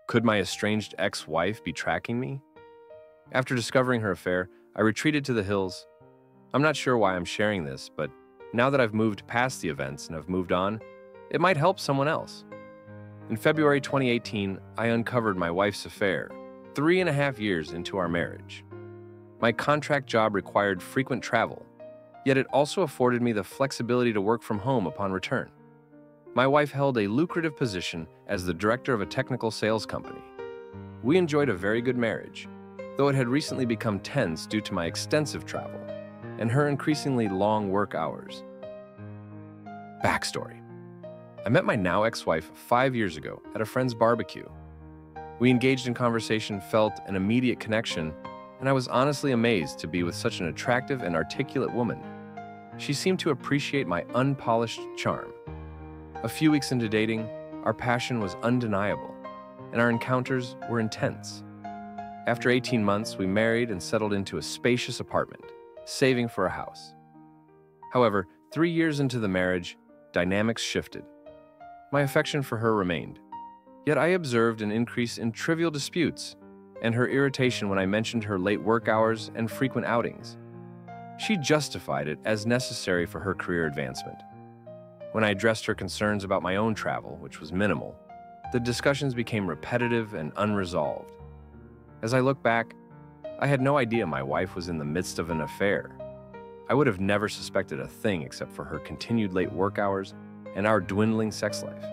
Could my estranged ex-wife be tracking me? After discovering her affair, I retreated to the hills. I'm not sure why I'm sharing this, but now that I've moved past the events and have moved on, it might help someone else. In February 2018, I uncovered my wife's affair, 3.5 years into our marriage. My contract job required frequent travel, yet it also afforded me the flexibility to work from home upon return. My wife held a lucrative position as the director of a technical sales company. We enjoyed a very good marriage, though it had recently become tense due to my extensive travel and her increasingly long work hours. Backstory. I met my now ex-wife 5 years ago at a friend's barbecue. We engaged in conversation, felt an immediate connection, and I was honestly amazed to be with such an attractive and articulate woman. She seemed to appreciate my unpolished charm. A few weeks into dating, our passion was undeniable, and our encounters were intense. After 18 months, we married and settled into a spacious apartment, saving for a house. However, 3 years into the marriage, dynamics shifted. My affection for her remained, yet I observed an increase in trivial disputes and her irritation when I mentioned her late work hours and frequent outings. She justified it as necessary for her career advancement. When I addressed her concerns about my own travel, which was minimal, the discussions became repetitive and unresolved. As I look back, I had no idea my wife was in the midst of an affair. I would have never suspected a thing except for her continued late work hours and our dwindling sex life.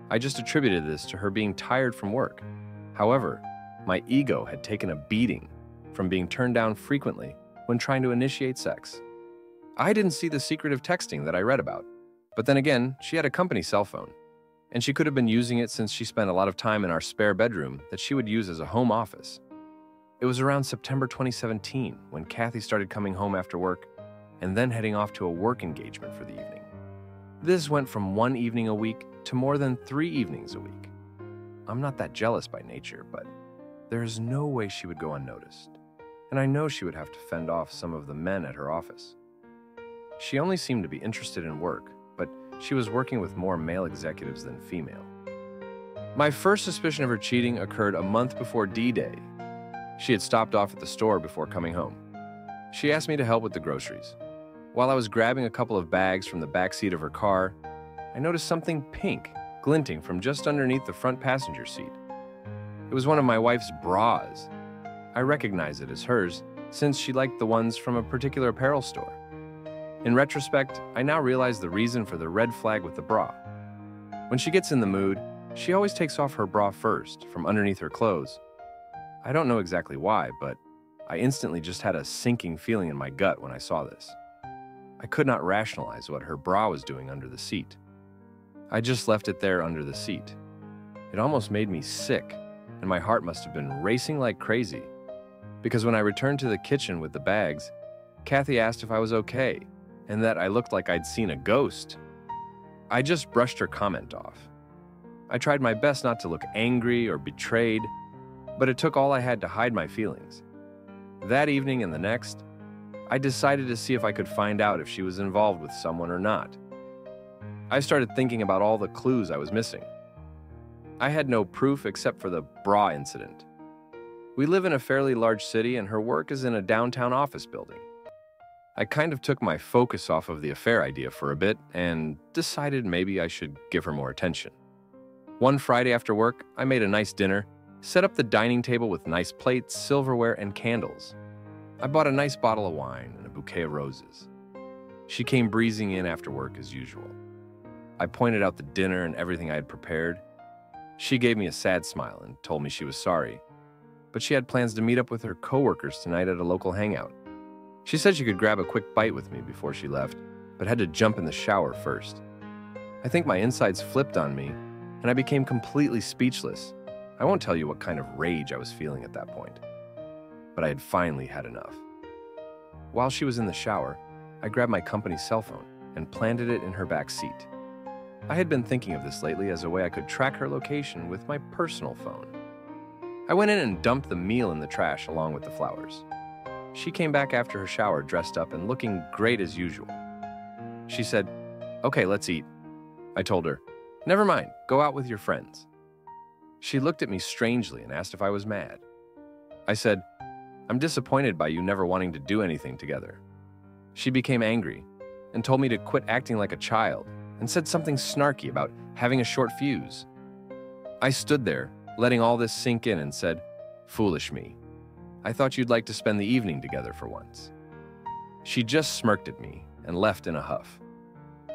I just attributed this to her being tired from work. However, my ego had taken a beating from being turned down frequently when trying to initiate sex. I didn't see the secretive texting that I read about, but then again, she had a company cell phone, and she could have been using it since she spent a lot of time in our spare bedroom that she would use as a home office. It was around September 2017 when Kathy started coming home after work and then heading off to a work engagement for the evening. This went from 1 evening a week to more than 3 evenings a week. I'm not that jealous by nature, but there is no way she would go unnoticed, and I know she would have to fend off some of the men at her office. She only seemed to be interested in work, but she was working with more male executives than female. My first suspicion of her cheating occurred a month before D-Day. She had stopped off at the store before coming home. She asked me to help with the groceries. While I was grabbing a couple of bags from the back seat of her car, I noticed something pink glinting from just underneath the front passenger seat. It was one of my wife's bras. I recognized it as hers since she liked the ones from a particular apparel store. In retrospect, I now realize the reason for the red flag with the bra. When she gets in the mood, she always takes off her bra first from underneath her clothes. I don't know exactly why, but I instantly just had a sinking feeling in my gut when I saw this. I could not rationalize what her bra was doing under the seat. I just left it there under the seat. It almost made me sick, and my heart must have been racing like crazy. Because when I returned to the kitchen with the bags, Kathy asked if I was okay, and that I looked like I'd seen a ghost. I just brushed her comment off. I tried my best not to look angry or betrayed, but it took all I had to hide my feelings. That evening and the next, I decided to see if I could find out if she was involved with someone or not. I started thinking about all the clues I was missing. I had no proof except for the bra incident. We live in a fairly large city and her work is in a downtown office building. I kind of took my focus off of the affair idea for a bit and decided maybe I should give her more attention. One Friday after work, I made a nice dinner, set up the dining table with nice plates, silverware, and candles. I bought a nice bottle of wine and a bouquet of roses. She came breezing in after work as usual. I pointed out the dinner and everything I had prepared. She gave me a sad smile and told me she was sorry, but she had plans to meet up with her coworkers tonight at a local hangout. She said she could grab a quick bite with me before she left, but had to jump in the shower first. I think my insides flipped on me, and I became completely speechless. I won't tell you what kind of rage I was feeling at that point, but I had finally had enough. While she was in the shower, I grabbed my company cell phone and planted it in her back seat. I had been thinking of this lately as a way I could track her location with my personal phone. I went in and dumped the meal in the trash along with the flowers. She came back after her shower dressed up and looking great as usual. She said, "Okay, let's eat." I told her, "Never mind, go out with your friends." She looked at me strangely and asked if I was mad. I said, "I'm disappointed by you never wanting to do anything together." She became angry and told me to quit acting like a child and said something snarky about having a short fuse. I stood there, letting all this sink in, and said, "Foolish me. I thought you'd like to spend the evening together for once." She just smirked at me and left in a huff.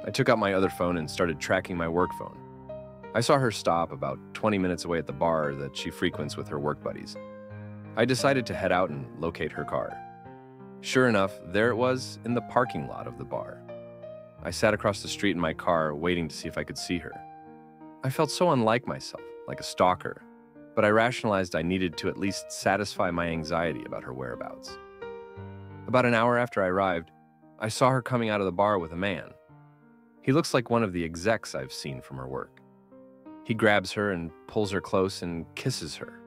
I took out my other phone and started tracking my work phone. I saw her stop about 20 minutes away at the bar that she frequents with her work buddies. I decided to head out and locate her car. Sure enough, there it was in the parking lot of the bar. I sat across the street in my car, waiting to see if I could see her. I felt so unlike myself, like a stalker, but I rationalized I needed to at least satisfy my anxiety about her whereabouts. About an hour after I arrived, I saw her coming out of the bar with a man. He looks like one of the execs I've seen from her work. He grabs her and pulls her close and kisses her.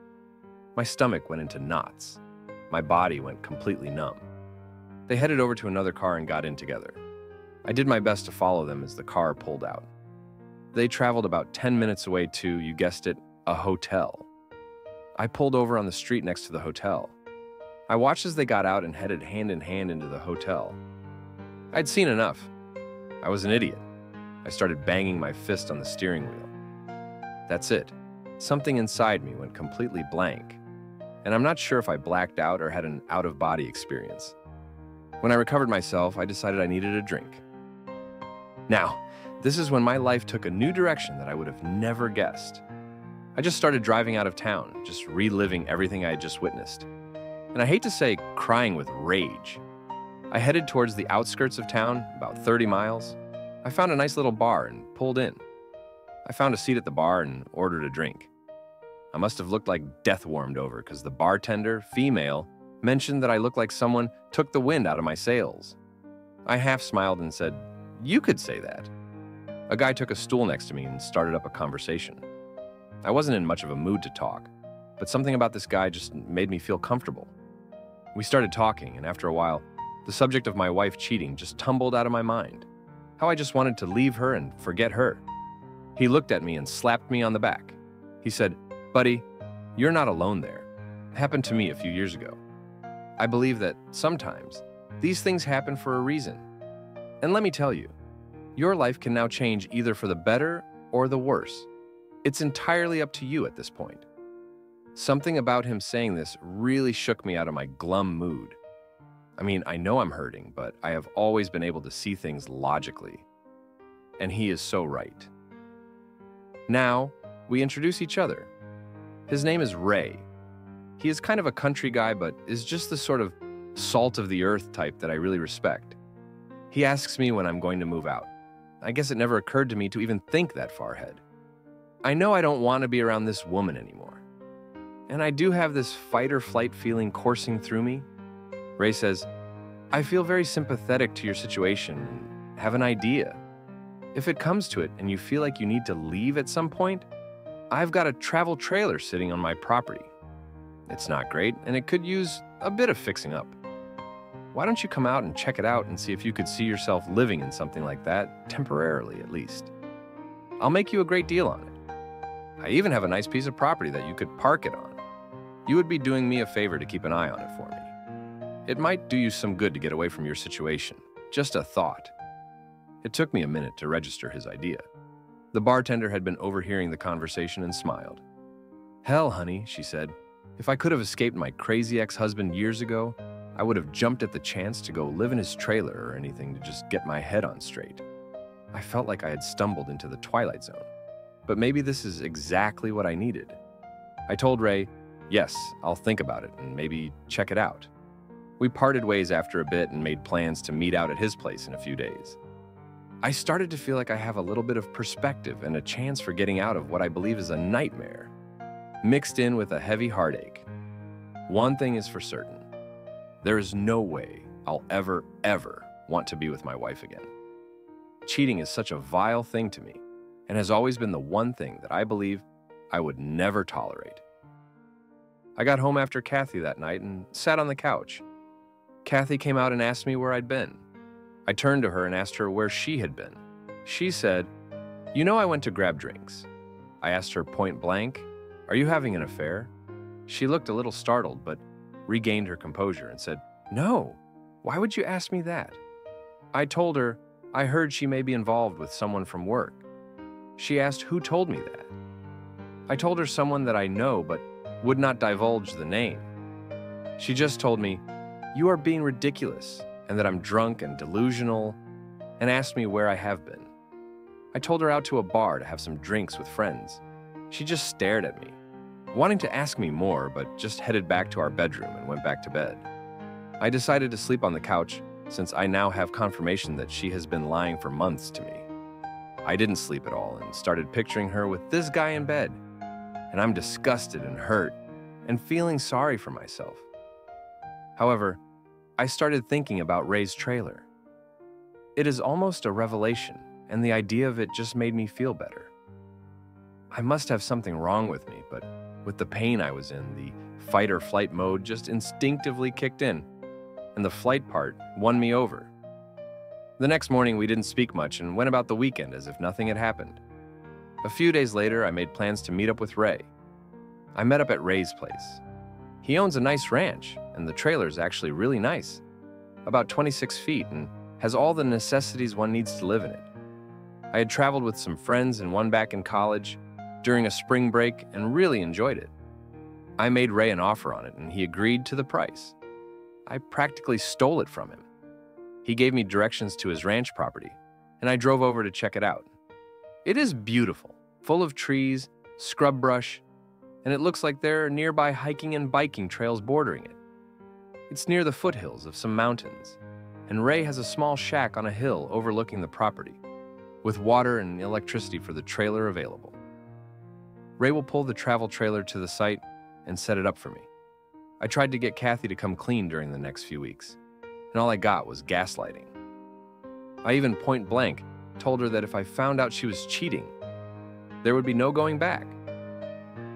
My stomach went into knots. My body went completely numb. They headed over to another car and got in together. I did my best to follow them as the car pulled out. They traveled about 10 minutes away to, you guessed it, a hotel. I pulled over on the street next to the hotel. I watched as they got out and headed hand in hand into the hotel. I'd seen enough. I was an idiot. I started banging my fist on the steering wheel. That's it. Something inside me went completely blank, and I'm not sure if I blacked out or had an out-of-body experience. When I recovered myself, I decided I needed a drink. Now, this is when my life took a new direction that I would have never guessed. I just started driving out of town, just reliving everything I had just witnessed. And I hate to say crying with rage. I headed towards the outskirts of town, about 30 miles. I found a nice little bar and pulled in. I found a seat at the bar and ordered a drink. I must have looked like death warmed over because the bartender, female, mentioned that I looked like someone took the wind out of my sails. I half smiled and said, "You could say that." A guy took a stool next to me and started up a conversation. I wasn't in much of a mood to talk, but something about this guy just made me feel comfortable. We started talking, and after a while, the subject of my wife cheating just tumbled out of my mind. How I just wanted to leave her and forget her. He looked at me and slapped me on the back. He said, "Buddy, you're not alone there. It happened to me a few years ago." I believe that sometimes these things happen for a reason. And let me tell you, your life can now change either for the better or the worse. It's entirely up to you at this point. Something about him saying this really shook me out of my glum mood. I mean, I know I'm hurting, but I have always been able to see things logically. And he is so right. Now, we introduce each other. His name is Ray. He is kind of a country guy, but is just the sort of salt of the earth type that I really respect. He asks me when I'm going to move out. I guess it never occurred to me to even think that far ahead. I know I don't want to be around this woman anymore. And I do have this fight or flight feeling coursing through me. Ray says, "I feel very sympathetic to your situation and have an idea. If it comes to it and you feel like you need to leave at some point, I've got a travel trailer sitting on my property. It's not great, and it could use a bit of fixing up. Why don't you come out and check it out and see if you could see yourself living in something like that, temporarily at least? I'll make you a great deal on it. I even have a nice piece of property that you could park it on. You would be doing me a favor to keep an eye on it for me. It might do you some good to get away from your situation. Just a thought." It took me a minute to register his idea. The bartender had been overhearing the conversation and smiled. "Hell, honey," she said. "If I could have escaped my crazy ex-husband years ago, I would have jumped at the chance to go live in his trailer or anything to just get my head on straight." I felt like I had stumbled into the Twilight Zone. But maybe this is exactly what I needed. I told Ray, yes, I'll think about it and maybe check it out. We parted ways after a bit and made plans to meet out at his place in a few days. I started to feel like I have a little bit of perspective and a chance for getting out of what I believe is a nightmare, mixed in with a heavy heartache. One thing is for certain. There is no way I'll ever want to be with my wife again. Cheating is such a vile thing to me and has always been the one thing that I believe I would never tolerate. I got home after Kathy that night and sat on the couch. Kathy came out and asked me where I'd been. I turned to her and asked her where she had been. She said, "You know, I went to grab drinks." I asked her point blank, "Are you having an affair?" She looked a little startled, but regained her composure and said, "No, why would you ask me that?" I told her I heard she may be involved with someone from work. She asked who told me that. I told her someone that I know but would not divulge the name. She just told me, "You are being ridiculous," and that I'm drunk and delusional, and asked me where I have been. I told her out to a bar to have some drinks with friends. She just stared at me, wanting to ask me more, but just headed back to our bedroom and went back to bed. I decided to sleep on the couch since I now have confirmation that she has been lying for months to me. I didn't sleep at all and started picturing her with this guy in bed, and I'm disgusted and hurt and feeling sorry for myself. However, I started thinking about Ray's trailer. It is almost a revelation, and the idea of it just made me feel better. I must have something wrong with me, but with the pain I was in, the fight or flight mode just instinctively kicked in, and the flight part won me over. The next morning, we didn't speak much and went about the weekend as if nothing had happened. A few days later, I made plans to meet up with Ray. I met up at Ray's place. He owns a nice ranch, and the trailer is actually really nice, about 26 feet, and has all the necessities one needs to live in it. I had traveled with some friends and one back in college during a spring break and really enjoyed it. I made Ray an offer on it, and he agreed to the price. I practically stole it from him. He gave me directions to his ranch property, and I drove over to check it out. It is beautiful, full of trees, scrub brush, and it looks like there are nearby hiking and biking trails bordering it. It's near the foothills of some mountains, and Ray has a small shack on a hill overlooking the property, with water and electricity for the trailer available. Ray will pull the travel trailer to the site and set it up for me. I tried to get Kathy to come clean during the next few weeks, and all I got was gaslighting. I even point blank told her that if I found out she was cheating, there would be no going back.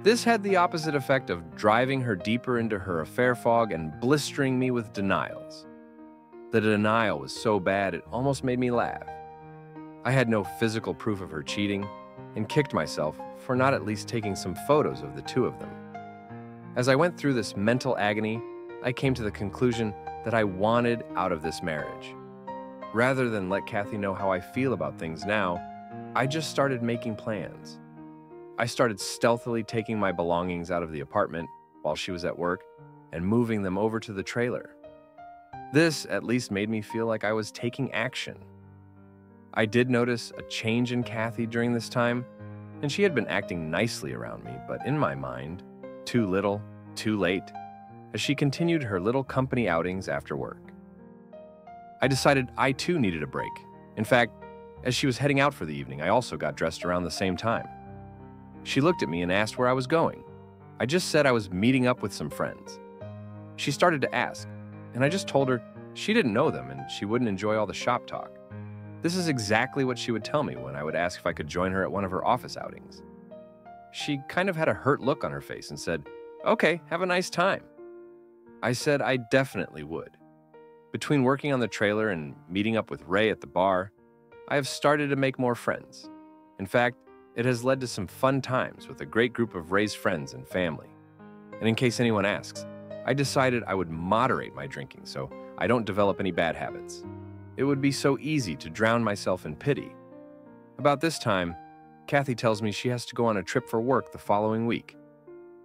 This had the opposite effect of driving her deeper into her affair fog and blistering me with denials. The denial was so bad it almost made me laugh. I had no physical proof of her cheating and kicked myself for not at least taking some photos of the two of them. As I went through this mental agony, I came to the conclusion that I wanted out of this marriage. Rather than let Kathy know how I feel about things now, I just started making plans. I started stealthily taking my belongings out of the apartment while she was at work and moving them over to the trailer. This at least made me feel like I was taking action. I did notice a change in Kathy during this time, and she had been acting nicely around me, but in my mind, too little, too late, as she continued her little company outings after work. I decided I too needed a break. In fact, as she was heading out for the evening, I also got dressed around the same time. She looked at me and asked where I was going. I just said I was meeting up with some friends. She started to ask, and I just told her she didn't know them and she wouldn't enjoy all the shop talk. This is exactly what she would tell me when I would ask if I could join her at one of her office outings. She kind of had a hurt look on her face and said, "Okay, have a nice time." I said I definitely would. Between working on the trailer and meeting up with Ray at the bar, I have started to make more friends. In fact, it has led to some fun times with a great group of Ray's friends and family. And in case anyone asks, I decided I would moderate my drinking so I don't develop any bad habits. It would be so easy to drown myself in pity. About this time, Kathy tells me she has to go on a trip for work the following week.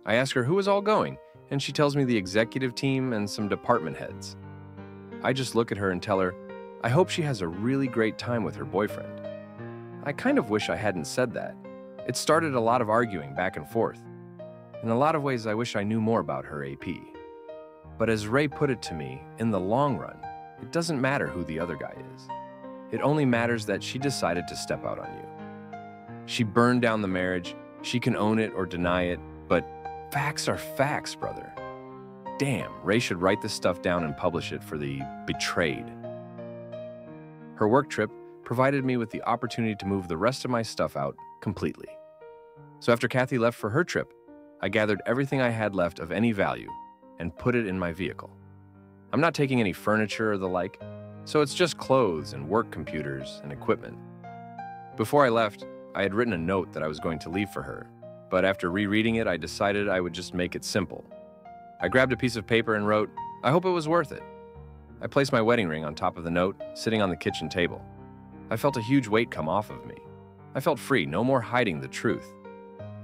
I ask her who is all going, and she tells me the executive team and some department heads. I just look at her and tell her, I hope she has a really great time with her boyfriend. I kind of wish I hadn't said that. It started a lot of arguing back and forth. In a lot of ways, I wish I knew more about her AP. But as Ray put it to me, in the long run, it doesn't matter who the other guy is. It only matters that she decided to step out on you. She burned down the marriage. She can own it or deny it, but facts are facts, brother. Damn, Ray should write this stuff down and publish it for the betrayed. Her work trip provided me with the opportunity to move the rest of my stuff out completely. So after Kathy left for her trip, I gathered everything I had left of any value and put it in my vehicle. I'm not taking any furniture or the like, so it's just clothes and work computers and equipment. Before I left, I had written a note that I was going to leave for her, but after rereading it, I decided I would just make it simple. I grabbed a piece of paper and wrote, "I hope it was worth it." I placed my wedding ring on top of the note, sitting on the kitchen table. I felt a huge weight come off of me. I felt free, no more hiding the truth.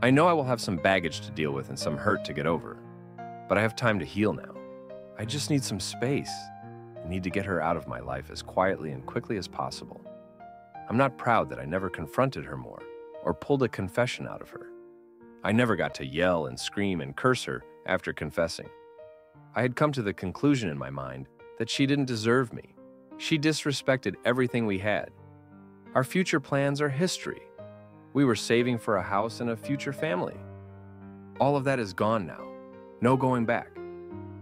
I know I will have some baggage to deal with and some hurt to get over, but I have time to heal now. I just need some space. I need to get her out of my life as quietly and quickly as possible. I'm not proud that I never confronted her more or pulled a confession out of her. I never got to yell and scream and curse her after confessing. I had come to the conclusion in my mind that she didn't deserve me. She disrespected everything we had. Our future plans are history. We were saving for a house and a future family. All of that is gone now. No going back.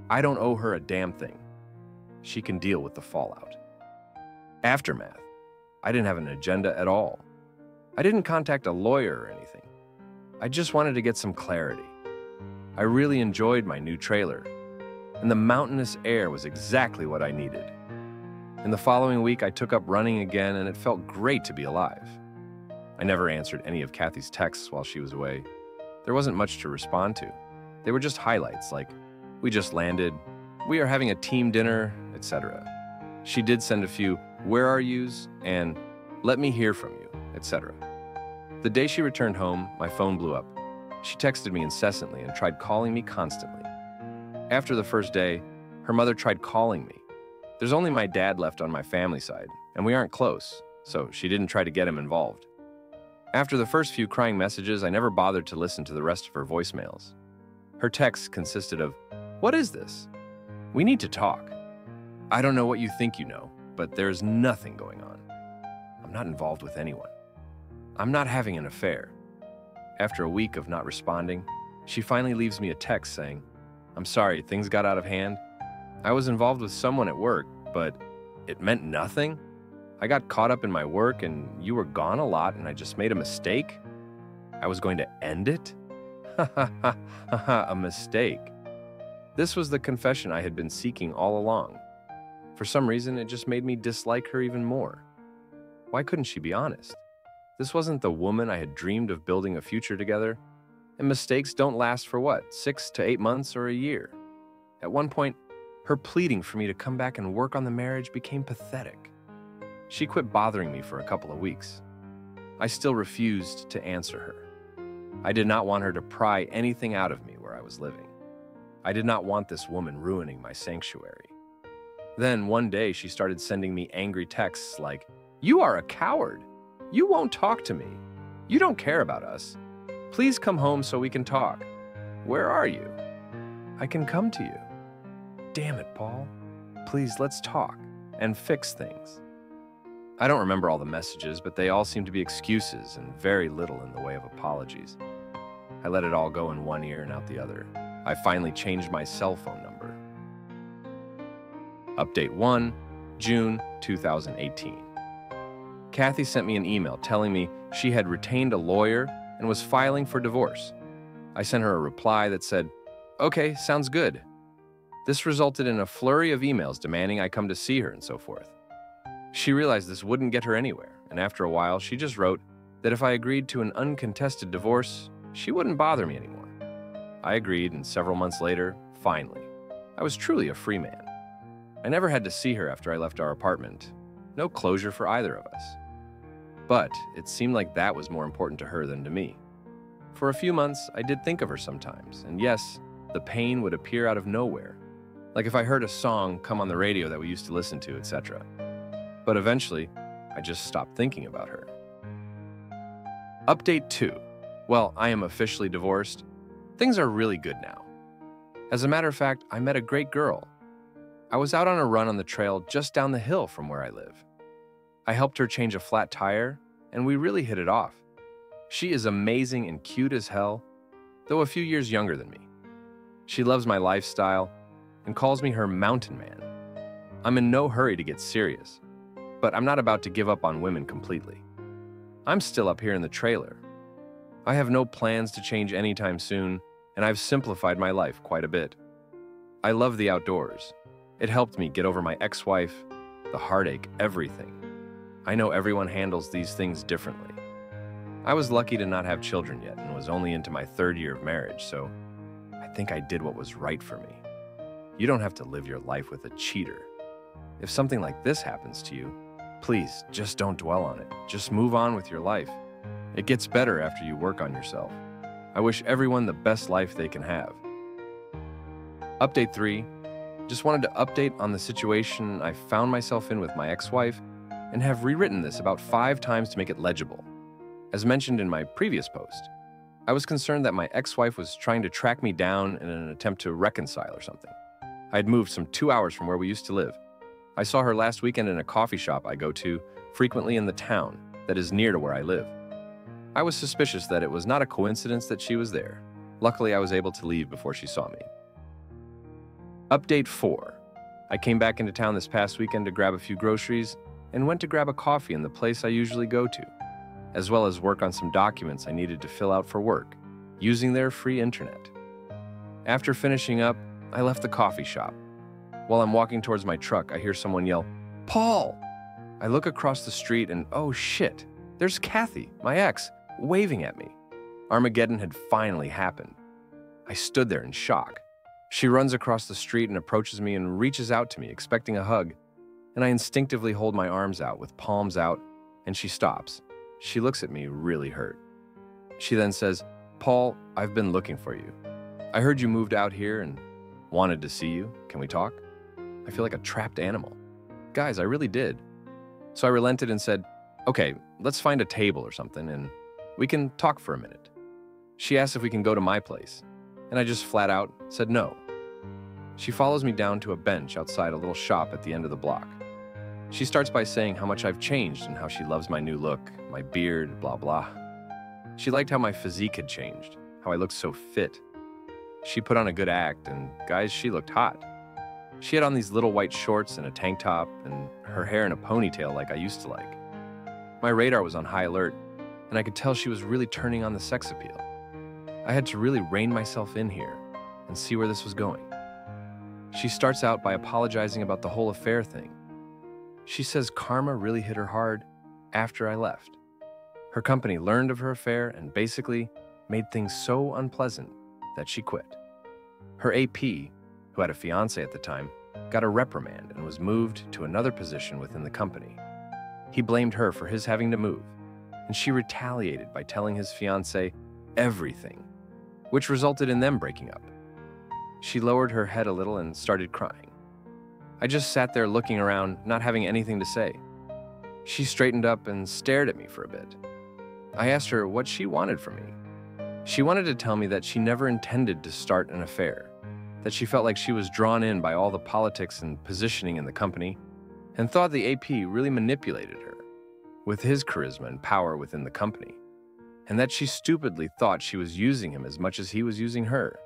I don't owe her a damn thing. She can deal with the fallout. Aftermath. I didn't have an agenda at all. I didn't contact a lawyer or anything. I just wanted to get some clarity. I really enjoyed my new trailer, and the mountainous air was exactly what I needed. In the following week, I took up running again, and it felt great to be alive. I never answered any of Kathy's texts while she was away. There wasn't much to respond to. They were just highlights like, "We just landed," "We are having a team dinner," etc. She did send a few "Where are yous?" and "Let me hear from you," etc. The day she returned home, my phone blew up. She texted me incessantly and tried calling me constantly. After the first day, her mother tried calling me. There's only my dad left on my family side, and we aren't close, so she didn't try to get him involved. After the first few crying messages, I never bothered to listen to the rest of her voicemails. Her texts consisted of, "What is this? We need to talk. I don't know what you think you know, but there's nothing going on. I'm not involved with anyone. I'm not having an affair." After a week of not responding, she finally leaves me a text saying, "I'm sorry, things got out of hand. I was involved with someone at work, but it meant nothing. I got caught up in my work and you were gone a lot and I just made a mistake. I was going to end it? Ha ha ha ha ha, a mistake." This was the confession I had been seeking all along. For some reason, it just made me dislike her even more. Why couldn't she be honest? This wasn't the woman I had dreamed of building a future together. And mistakes don't last for what, 6 to 8 months or a year? At one point, her pleading for me to come back and work on the marriage became pathetic. She quit bothering me for a couple of weeks. I still refused to answer her. I did not want her to pry anything out of me where I was living. I did not want this woman ruining my sanctuary. Then one day she started sending me angry texts like, "You are a coward. You won't talk to me. You don't care about us. Please come home so we can talk. Where are you? I can come to you. Damn it, Paul. Please, let's talk and fix things." I don't remember all the messages, but they all seem to be excuses and very little in the way of apologies. I let it all go in one ear and out the other. I finally changed my cell phone number. Update 1, June 2018. Kathy sent me an email telling me she had retained a lawyer and was filing for divorce. I sent her a reply that said, "Okay, sounds good." This resulted in a flurry of emails demanding I come to see her and so forth. She realized this wouldn't get her anywhere, and after a while, she just wrote that if I agreed to an uncontested divorce, she wouldn't bother me anymore. I agreed, and several months later, finally, I was truly a free man. I never had to see her after I left our apartment. No closure for either of us. But it seemed like that was more important to her than to me. For a few months, I did think of her sometimes, and yes, the pain would appear out of nowhere, like if I heard a song come on the radio that we used to listen to, etc. But eventually, I just stopped thinking about her. Update 2. Well, I am officially divorced. Things are really good now. As a matter of fact, I met a great girl. I was out on a run on the trail just down the hill from where I live. I helped her change a flat tire, and we really hit it off. She is amazing and cute as hell, though a few years younger than me. She loves my lifestyle and calls me her mountain man. I'm in no hurry to get serious, but I'm not about to give up on women completely. I'm still up here in the trailer. I have no plans to change anytime soon, and I've simplified my life quite a bit. I love the outdoors. It helped me get over my ex-wife, the heartache, everything. I know everyone handles these things differently. I was lucky to not have children yet and was only into my third year of marriage, so I think I did what was right for me. You don't have to live your life with a cheater. If something like this happens to you, please just don't dwell on it. Just move on with your life. It gets better after you work on yourself. I wish everyone the best life they can have. Update 3. Just wanted to update on the situation I found myself in with my ex-wife and have rewritten this about 5 times to make it legible. As mentioned in my previous post, I was concerned that my ex-wife was trying to track me down in an attempt to reconcile or something. I had moved some 2 hours from where we used to live. I saw her last weekend in a coffee shop I go to frequently in the town that is near to where I live. I was suspicious that it was not a coincidence that she was there. Luckily, I was able to leave before she saw me. Update 4. I came back into town this past weekend to grab a few groceries and went to grab a coffee in the place I usually go to, as well as work on some documents I needed to fill out for work, using their free internet. After finishing up, I left the coffee shop. While I'm walking towards my truck, I hear someone yell, "Paul!" I look across the street and oh shit, there's Kathy, my ex, waving at me. Armageddon had finally happened. I stood there in shock. She runs across the street and approaches me and reaches out to me, expecting a hug, and I instinctively hold my arms out with palms out, and she stops. She looks at me really hurt. She then says, "Paul, I've been looking for you. I heard you moved out here and wanted to see you. Can we talk?" I feel like a trapped animal. Guys, I really did. So I relented and said, "Okay, let's find a table or something and we can talk for a minute." She asked if we can go to my place, and I just flat out said no. She follows me down to a bench outside a little shop at the end of the block. She starts by saying how much I've changed and how she loves my new look, my beard, blah blah. She liked how my physique had changed, how I looked so fit. She put on a good act, and guys, she looked hot. She had on these little white shorts and a tank top, and her hair in a ponytail like I used to like. My radar was on high alert, and I could tell she was really turning on the sex appeal. I had to really rein myself in here and see where this was going. She starts out by apologizing about the whole affair thing. She says karma really hit her hard after I left. Her company learned of her affair and basically made things so unpleasant that she quit. Her AP, who had a fiance at the time, got a reprimand and was moved to another position within the company. He blamed her for his having to move, and she retaliated by telling his fiance everything, which resulted in them breaking up. She lowered her head a little and started crying. I just sat there looking around, not having anything to say. She straightened up and stared at me for a bit. I asked her what she wanted from me. She wanted to tell me that she never intended to start an affair, that she felt like she was drawn in by all the politics and positioning in the company, and thought the AP really manipulated her with his charisma and power within the company, and that she stupidly thought she was using him as much as he was using her.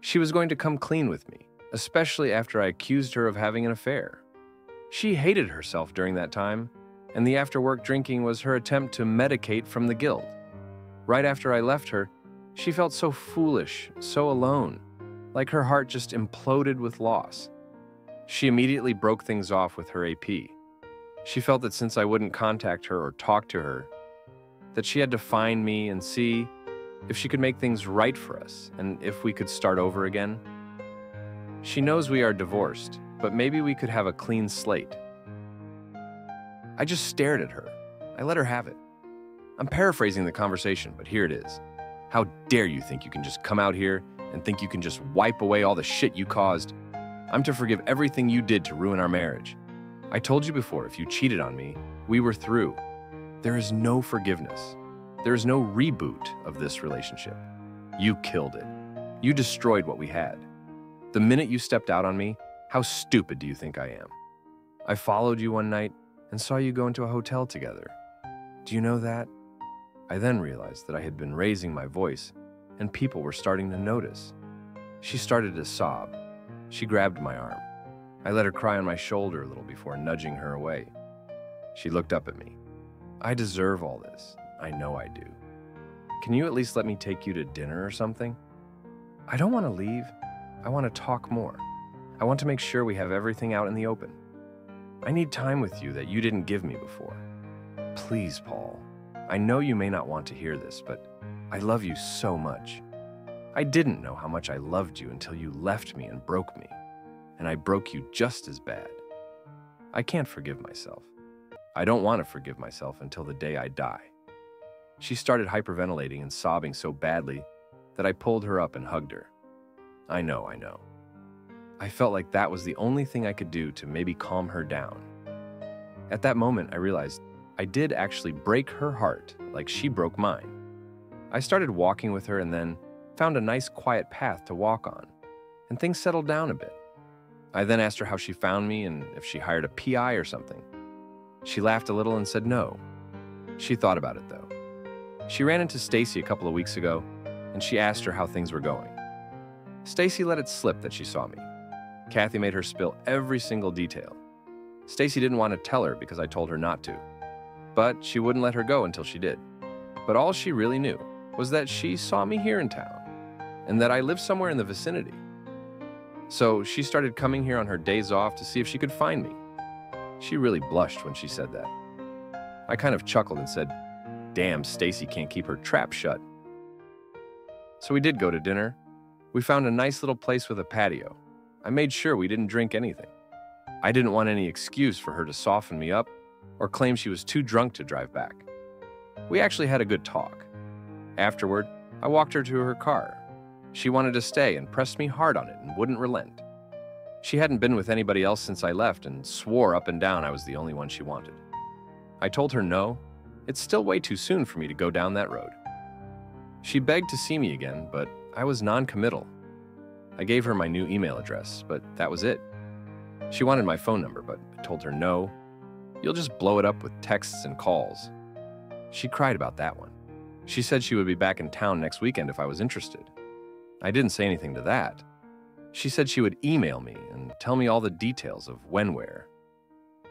She was going to come clean with me, especially after I accused her of having an affair. She hated herself during that time, and the after-work drinking was her attempt to medicate from the guilt. Right after I left her, she felt so foolish, so alone, like her heart just imploded with loss. She immediately broke things off with her AP. She felt that since I wouldn't contact her or talk to her, that she had to find me and see if she could make things right for us and if we could start over again. She knows we are divorced, but maybe we could have a clean slate. I just stared at her. I let her have it. I'm paraphrasing the conversation, but here it is. How dare you think you can just come out here and think you can just wipe away all the shit you caused? I'm to forgive everything you did to ruin our marriage. I told you before, if you cheated on me, we were through. There is no forgiveness. There is no reboot of this relationship. You killed it. You destroyed what we had. The minute you stepped out on me, how stupid do you think I am? I followed you one night and saw you go into a hotel together. Do you know that? I then realized that I had been raising my voice and people were starting to notice. She started to sob. She grabbed my arm. I let her cry on my shoulder a little before nudging her away. She looked up at me. I deserve all this. I know I do. Can you at least let me take you to dinner or something? I don't want to leave. I want to talk more. I want to make sure we have everything out in the open. I need time with you that you didn't give me before. Please, Paul. I know you may not want to hear this, but I love you so much. I didn't know how much I loved you until you left me and broke me, and I broke you just as bad. I can't forgive myself. I don't want to forgive myself until the day I die." She started hyperventilating and sobbing so badly that I pulled her up and hugged her. I know. I felt like that was the only thing I could do to maybe calm her down. At that moment, I realized I did actually break her heart like she broke mine. I started walking with her and then found a nice quiet path to walk on, and things settled down a bit. I then asked her how she found me and if she hired a PI or something. She laughed a little and said no. She thought about it though. She ran into Stacy a couple of weeks ago, and she asked her how things were going. Stacy let it slip that she saw me. Kathy made her spill every single detail. Stacy didn't want to tell her because I told her not to, but she wouldn't let her go until she did. But all she really knew was that she saw me here in town, and that I lived somewhere in the vicinity. So she started coming here on her days off to see if she could find me. She really blushed when she said that. I kind of chuckled and said, "Damn, Stacy can't keep her trap shut." So we did go to dinner. We found a nice little place with a patio. I made sure we didn't drink anything. I didn't want any excuse for her to soften me up or claim she was too drunk to drive back. We actually had a good talk. Afterward, I walked her to her car. She wanted to stay and pressed me hard on it and wouldn't relent. She hadn't been with anybody else since I left and swore up and down I was the only one she wanted. I told her no, it's still way too soon for me to go down that road. She begged to see me again, but I was non-committal. I gave her my new email address, but that was it. She wanted my phone number, but I told her no. You'll just blow it up with texts and calls. She cried about that one. She said she would be back in town next weekend if I was interested. I didn't say anything to that. She said she would email me and tell me all the details of when, where.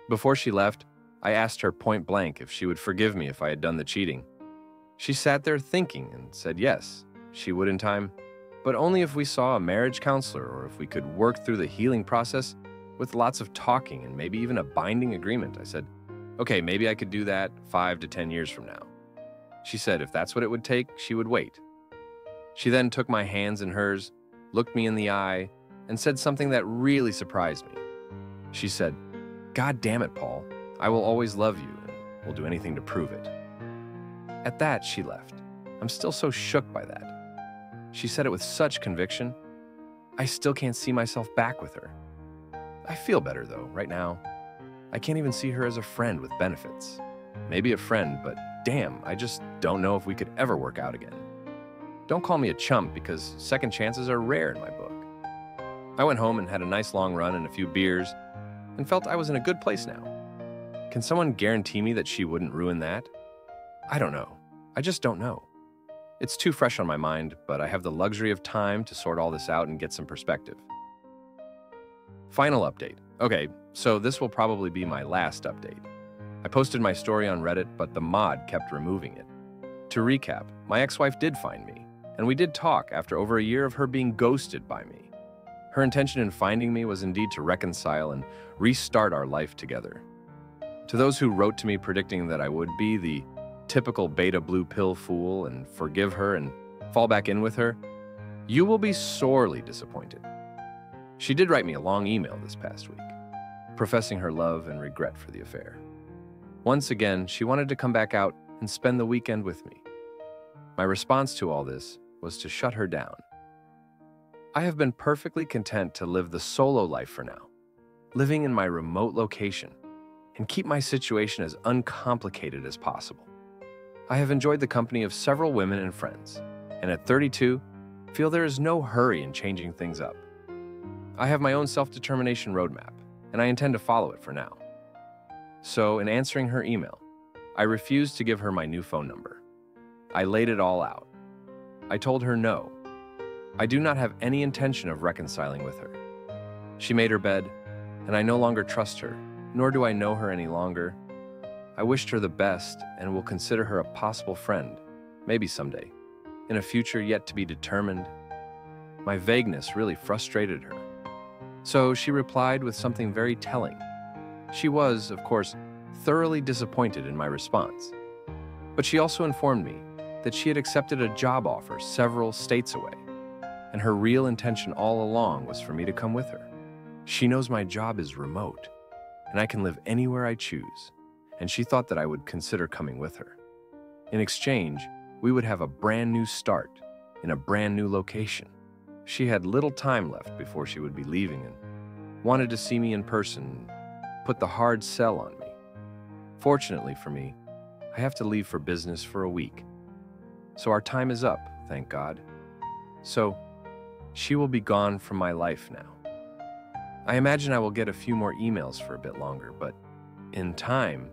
Before she left, I asked her point blank if she would forgive me if I had done the cheating. She sat there thinking and said yes, she would in time, but only if we saw a marriage counselor or if we could work through the healing process with lots of talking and maybe even a binding agreement. I said, okay, maybe I could do that 5 to 10 years from now. She said if that's what it would take, she would wait. She then took my hands in hers, looked me in the eye, and said something that really surprised me. She said, "God damn it, Paul, I will always love you and will do anything to prove it." At that, she left. I'm still so shook by that. She said it with such conviction. I still can't see myself back with her. I feel better though, right now. I can't even see her as a friend with benefits. Maybe a friend, but damn, I just don't know if we could ever work out again. Don't call me a chump because second chances are rare in my book. I went home and had a nice long run and a few beers and felt I was in a good place now. Can someone guarantee me that she wouldn't ruin that? I don't know. I just don't know. It's too fresh on my mind, but I have the luxury of time to sort all this out and get some perspective. Final update. Okay, so this will probably be my last update. I posted my story on Reddit, but the mod kept removing it. To recap, my ex-wife did find me, and we did talk after over a year of her being ghosted by me. Her intention in finding me was indeed to reconcile and restart our life together. To those who wrote to me predicting that I would be the typical beta blue pill fool and forgive her and fall back in with her, you will be sorely disappointed. She did write me a long email this past week, professing her love and regret for the affair. Once again, she wanted to come back out and spend the weekend with me. My response to all this was to shut her down. I have been perfectly content to live the solo life for now, living in my remote location, and keep my situation as uncomplicated as possible. I have enjoyed the company of several women and friends, and at 32, feel there is no hurry in changing things up. I have my own self-determination roadmap, and I intend to follow it for now. So, in answering her email, I refused to give her my new phone number. I laid it all out. I told her no. I do not have any intention of reconciling with her. She made her bed, and I no longer trust her, nor do I know her any longer. I wished her the best and will consider her a possible friend, maybe someday, in a future yet to be determined. My vagueness really frustrated her. So she replied with something very telling. She was, of course, thoroughly disappointed in my response. But she also informed me that she had accepted a job offer several states away, and her real intention all along was for me to come with her. She knows my job is remote, and I can live anywhere I choose, and she thought that I would consider coming with her. In exchange, we would have a brand new start in a brand new location. She had little time left before she would be leaving and wanted to see me in person, put the hard sell on me. Fortunately for me, I have to leave for business for a week. So our time is up, thank God. So she will be gone from my life now. I imagine I will get a few more emails for a bit longer, but in time,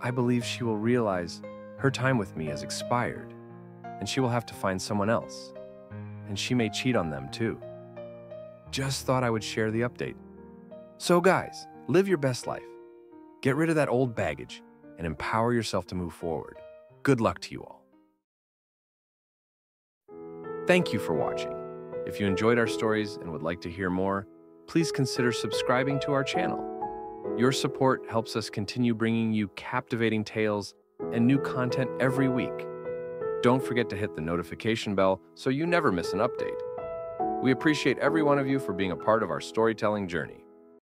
I believe she will realize her time with me has expired, and she will have to find someone else, and she may cheat on them too. Just thought I would share the update. So guys, live your best life. Get rid of that old baggage and empower yourself to move forward. Good luck to you all. Thank you for watching. If you enjoyed our stories and would like to hear more, please consider subscribing to our channel. Your support helps us continue bringing you captivating tales and new content every week. Don't forget to hit the notification bell so you never miss an update. We appreciate every one of you for being a part of our storytelling journey.